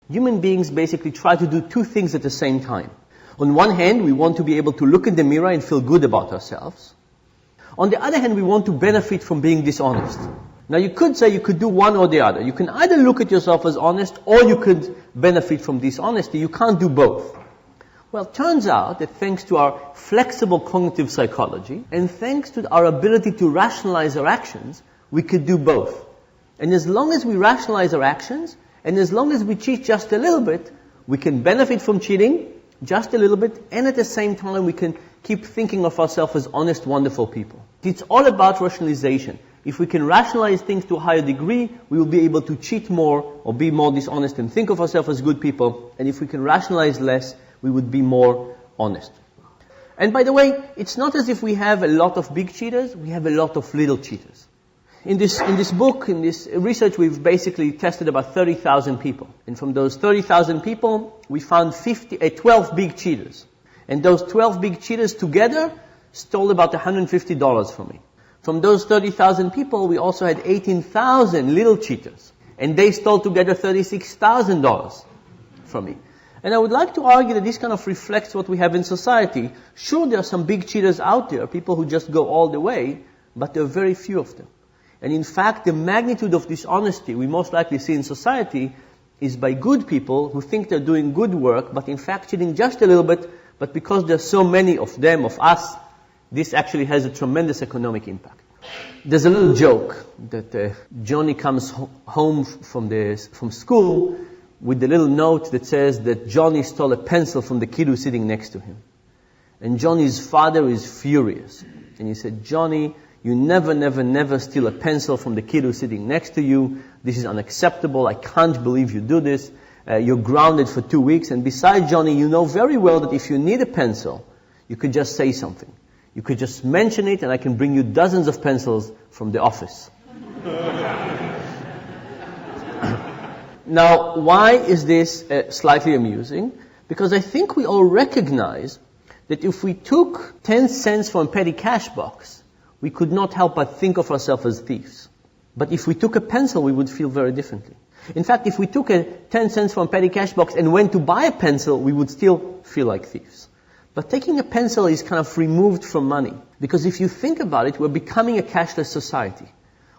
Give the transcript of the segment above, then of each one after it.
Human beings basically try to do two things at the same time. On one hand, we want to be able to look in the mirror and feel good about ourselves. On the other hand, we want to benefit from being dishonest. Now you could say you could do one or the other. You can either look at yourself as honest or you could benefit from dishonesty. You can't do both. Well, it turns out that thanks to our flexible cognitive psychology and thanks to our ability to rationalize our actions, we could do both. And as long as we rationalize our actions, and as long as we cheat just a little bit, we can benefit from cheating just a little bit, and at the same time we can keep thinking of ourselves as honest, wonderful people. It's all about rationalization. If we can rationalize things to a higher degree, we will be able to cheat more or be more dishonest and think of ourselves as good people. And if we can rationalize less, we would be more honest. And by the way, it's not as if we have a lot of big cheaters, we have a lot of little cheaters. In this book, in this research, we've basically tested about 30,000 people. And from those 30,000 people, we found 12 big cheaters. And those 12 big cheaters together stole about $150 from me. From those 30,000 people, we also had 18,000 little cheaters. And they stole together $36,000 from me. And I would like to argue that this kind of reflects what we have in society. Sure, there are some big cheaters out there, people who just go all the way, but there are very few of them. And in fact, the magnitude of dishonesty we most likely see in society is by good people who think they're doing good work, but in fact cheating just a little bit, but because there are so many of them, of us, this actually has a tremendous economic impact. There's a little joke that Johnny comes home from school with the little note that says that Johnny stole a pencil from the kid who's sitting next to him. And Johnny's father is furious. And he said, "Johnny, you never steal a pencil from the kid who's sitting next to you. This is unacceptable. I can't believe you do this. You're grounded for 2 weeks. And besides, Johnny, you know very well that if you need a pencil, you could just say something. You could just mention it and I can bring you dozens of pencils from the office." Now, why is this slightly amusing? Because I think we all recognize that if we took 10 cents from a petty cash box, we could not help but think of ourselves as thieves. But if we took a pencil, we would feel very differently. In fact, if we took 10 cents from a petty cash box and went to buy a pencil, we would still feel like thieves. But taking a pencil is kind of removed from money. Because if you think about it, we're becoming a cashless society.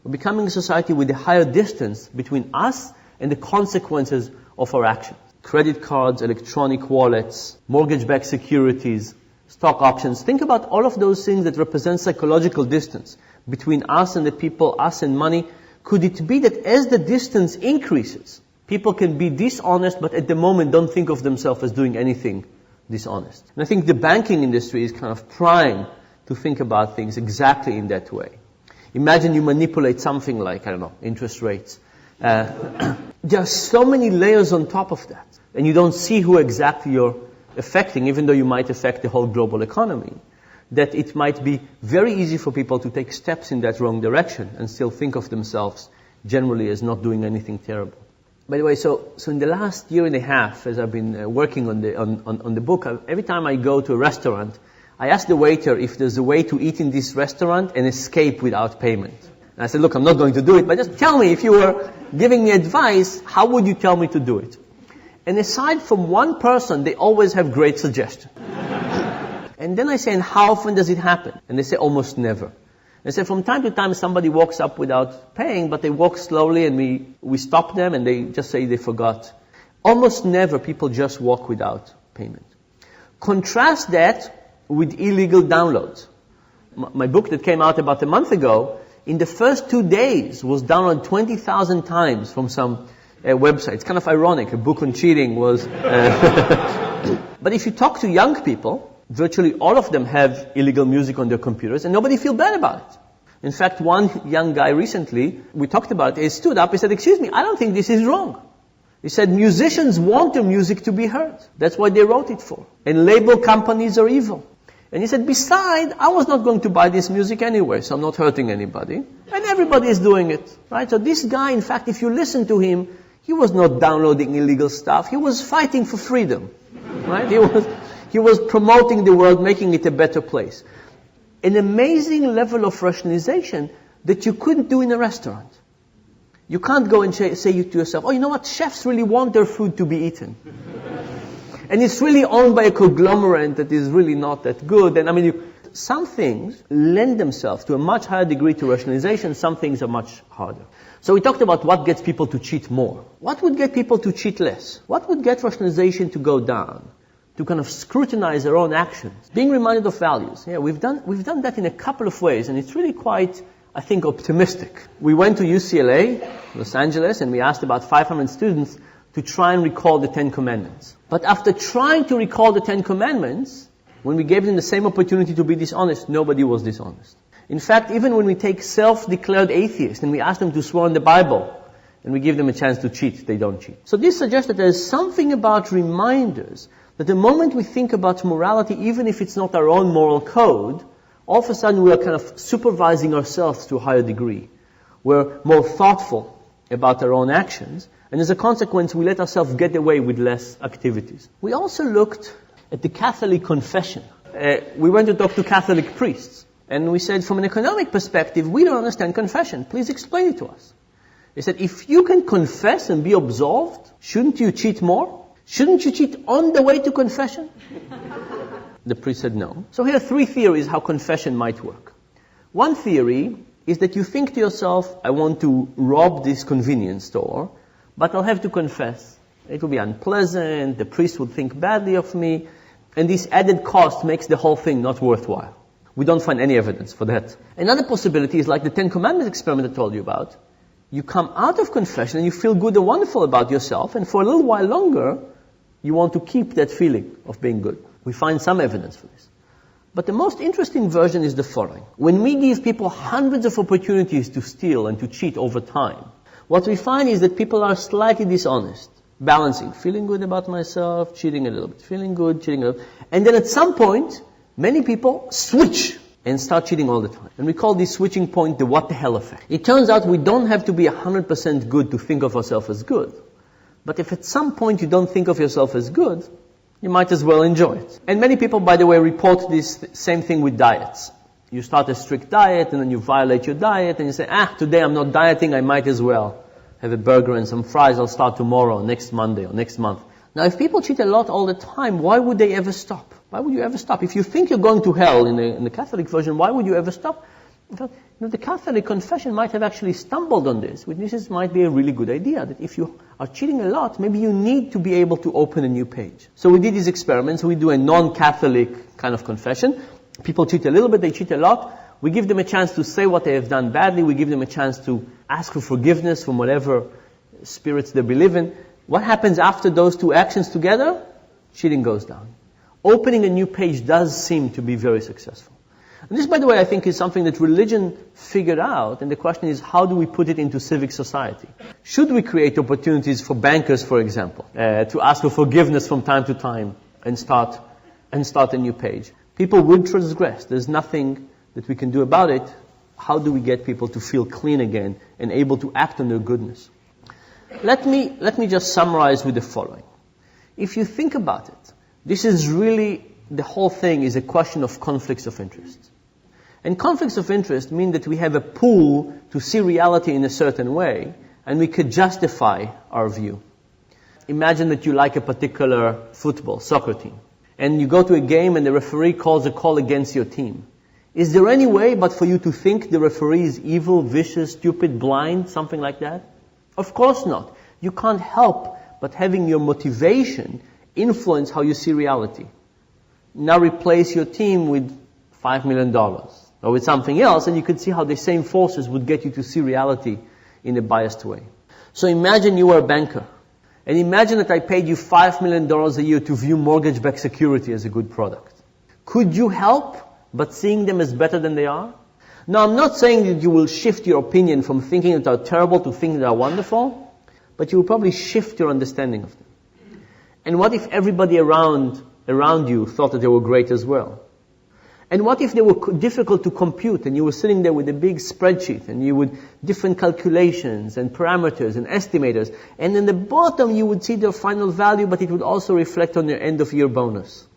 We're becoming a society with a higher distance between us and the consequences of our actions. Credit cards, electronic wallets, mortgage-backed securities, stock options. Think about all of those things that represent psychological distance between us and the people, us and money. Could it be that as the distance increases, people can be dishonest, but at the moment don't think of themselves as doing anything dishonest? And I think the banking industry is kind of primed to think about things exactly in that way. Imagine you manipulate something like, interest rates. There are so many layers on top of that. And you don't see who exactly you're affecting, even though you might affect the whole global economy, that it might be very easy for people to take steps in that wrong direction and still think of themselves generally as not doing anything terrible. By the way, so in the last year and a half, as I've been working on the book, every time I go to a restaurant, I ask the waiter if there's a way to eat in this restaurant and escape without payment. And I said, look, I'm not going to do it, but just tell me, if you were giving me advice, how would you tell me to do it? And aside from one person, they always have great suggestions. And then I say, and how often does it happen? And they say, almost never. And I say, from time to time, somebody walks up without paying, but they walk slowly and we stop them and they just say they forgot. Almost never people just walk without payment. Contrast that with illegal downloads. My book that came out about a month ago, in the first 2 days was downloaded 20,000 times from some website. It's kind of ironic. A book on cheating was... But if you talk to young people, virtually all of them have illegal music on their computers and nobody feels bad about it. In fact, one young guy recently, we talked about it, he stood up, he said, "Excuse me, I don't think this is wrong." He said, "Musicians want their music to be heard. That's what they wrote it for. And label companies are evil." And he said, "Besides, I was not going to buy this music anyway, so I'm not hurting anybody. And everybody is doing it." Right? So this guy, in fact, if you listen to him, he was not downloading illegal stuff. He was fighting for freedom. Right? He was promoting the world, making it a better place. An amazing level of rationalization that you couldn't do in a restaurant. You can't go and say to yourself, oh, you know what, chefs really want their food to be eaten. And it's really owned by a conglomerate that is really not that good. And some things lend themselves to a much higher degree to rationalization, some things are much harder. So we talked about what gets people to cheat more. What would get people to cheat less? What would get rationalization to go down? To kind of scrutinize their own actions. Being reminded of values. Yeah, we've done that in a couple of ways, and it's really quite, I think, optimistic. We went to UCLA, Los Angeles, and we asked about 500 students to try and recall the 10 Commandments. But after trying to recall the 10 Commandments, when we gave them the same opportunity to be dishonest, nobody was dishonest. In fact, even when we take self-declared atheists and we ask them to swear on the Bible, and we give them a chance to cheat, they don't cheat. So this suggests that there is something about reminders that the moment we think about morality, even if it's not our own moral code, all of a sudden we are kind of supervising ourselves to a higher degree. We're more thoughtful about our own actions, and as a consequence, we let ourselves get away with less activities. We also looked at the Catholic confession. We went to talk to Catholic priests, and we said, from an economic perspective, we don't understand confession. Please explain it to us. They said, if you can confess and be absolved, shouldn't you cheat more? Shouldn't you cheat on the way to confession? The priest said no. So here are 3 theories how confession might work. One theory is that you think to yourself, I want to rob this convenience store, but I'll have to confess. It will be unpleasant, the priest will think badly of me, and this added cost makes the whole thing not worthwhile. We don't find any evidence for that. Another possibility is like the 10 Commandments experiment I told you about. You come out of confession and you feel good and wonderful about yourself, and for a little while longer, you want to keep that feeling of being good. We find some evidence for this. But the most interesting version is the following. When we give people hundreds of opportunities to steal and to cheat over time, what we find is that people are slightly dishonest, balancing, feeling good about myself, cheating a little bit, feeling good, cheating a little bit. And then at some point, many people switch and start cheating all the time. And we call this switching point the what the hell effect. It turns out we don't have to be 100% good to think of ourselves as good. But if at some point you don't think of yourself as good, you might as well enjoy it. And many people, by the way, report this same thing with diets. You start a strict diet and then you violate your diet and you say, today I'm not dieting, I might as well have a burger and some fries, I'll start tomorrow, next Monday or next month. Now if people cheat a lot all the time, why would they ever stop? Why would you ever stop? If you think you're going to hell in the Catholic version, why would you ever stop? In fact, the Catholic confession might have actually stumbled on this. This might be a really good idea, that if you are cheating a lot, maybe you need to be able to open a new page. So we did these experiments. We do a non-Catholic kind of confession. People cheat a little bit, they cheat a lot. We give them a chance to say what they have done badly. We give them a chance to ask for forgiveness from whatever spirits they believe in. What happens after those 2 actions together? Cheating goes down. Opening a new page does seem to be very successful. And this, by the way, I think is something that religion figured out, and the question is, how do we put it into civic society? Should we create opportunities for bankers, for example, to ask for forgiveness from time to time and start a new page? People would transgress. There's nothing that we can do about it. How do we get people to feel clean again and able to act on their goodness? Let me just summarize with the following. If you think about it, this is really, the whole thing is a question of conflicts of interest. And conflicts of interest mean that we have a pool to see reality in a certain way, and we could justify our view. Imagine that you like a particular soccer team, and you go to a game and the referee calls a call against your team. Is there any way but for you to think the referee is evil, vicious, stupid, blind, something like that? Of course not. You can't help but having your motivation influence how you see reality. Now replace your team with $5 million or with something else, and you could see how the same forces would get you to see reality in a biased way. So imagine you were a banker, and imagine that I paid you $5 million a year to view mortgage-backed security as a good product. Could you help but seeing them as better than they are? Now, I'm not saying that you will shift your opinion from thinking that they're terrible to thinking they're wonderful, but you will probably shift your understanding of them. And what if everybody around you thought that they were great as well? And what if they were difficult to compute and you were sitting there with a big spreadsheet and you would different calculations and parameters and estimators, and in the bottom you would see their final value, but it would also reflect on your end of year bonus?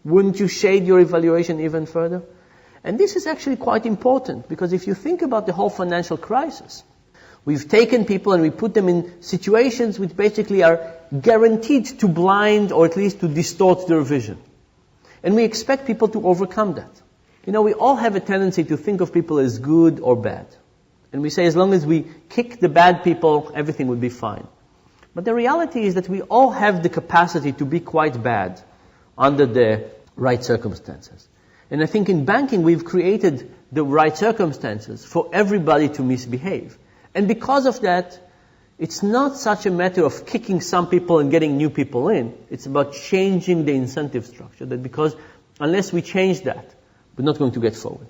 Wouldn't you shade your evaluation even further? And this is actually quite important, because if you think about the whole financial crisis, We've taken people and we put them in situations which basically are guaranteed to blind or at least to distort their vision. And we expect people to overcome that. You know, we all have a tendency to think of people as good or bad. And we say as long as we kick the bad people, everything will be fine. But the reality is that we all have the capacity to be quite bad under the right circumstances. And I think in banking we've created the right circumstances for everybody to misbehave. And because of that, it's not such a matter of kicking some people and getting new people in. It's about changing the incentive structure. That because unless we change that, we're not going to get forward.